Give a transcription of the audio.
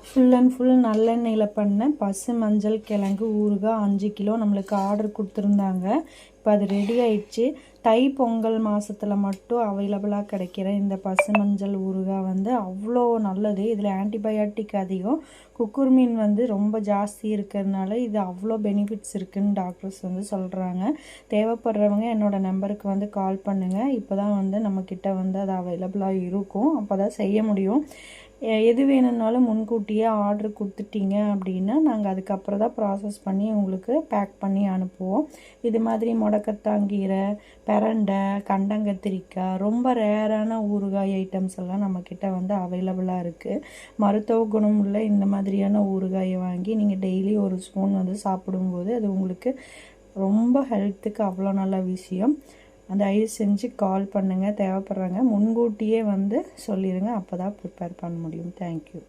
Full and full நல்லெண்ணெயில் பண்ண பசு மஞ்சள் கிழங்கு ஊறுகாய் 5 கிலோ நம்மளுக்கு ஆர்டர் கொடுத்துருந்தாங்க. இப்போ அது ரெடி ஆயிடுச்சு. தை பொங்கல் மாதத்தில் மட்டும் அவைலபிளாக கிடைக்கிற இந்த பசு மஞ்சள் ஊறுகாய் வந்து அவ்வளோ நல்லது. இதில் ஆன்டிபயாட்டிக் அதிகம், குக்குர்மீன் வந்து ரொம்ப ஜாஸ்தி இருக்கிறதுனால இது அவ்வளோ பெனிஃபிட்ஸ் இருக்குதுன்னு டாக்டர்ஸ் வந்து சொல்கிறாங்க. தேவைப்படுறவங்க என்னோடய நம்பருக்கு வந்து கால் பண்ணுங்கள். இப்போ தான் வந்து நம்மக்கிட்ட வந்து அது அவைலபிளாக இருக்கும், அப்போ தான் செய்ய முடியும். எது வேணும்னாலும் முன்கூட்டியே ஆர்டர் கொடுத்துட்டீங்க அப்படின்னா நாங்கள் அதுக்கப்புறம் தான் ப்ராசஸ் பண்ணி உங்களுக்கு பேக் பண்ணி அனுப்புவோம். இது மாதிரி முடக்கத்தாங்கீரை, பிரண்டை, கண்டங்கத்திரிக்காய், ரொம்ப ரேரான ஊறுகாய் ஐட்டம்ஸ் எல்லாம் நம்மக்கிட்ட வந்து அவைலபிளாக இருக்குது. மருத்துவ குணம் உள்ள இந்த மாதிரியான ஊறுகாயை வாங்கி நீங்கள் டெய்லி ஒரு ஸ்பூன் வந்து சாப்பிடும்போது அது உங்களுக்கு ரொம்ப ஹெல்த்துக்கு அவ்வளோ நல்ல விஷயம். தயவு செஞ்சு கால் பண்ணுங்கள். தேவைப்படுறாங்க முன்கூட்டியே வந்து சொல்லிடுங்க, அப்போ தான் ப்ரிப்பேர் பண்ண முடியும். தேங்க்யூ.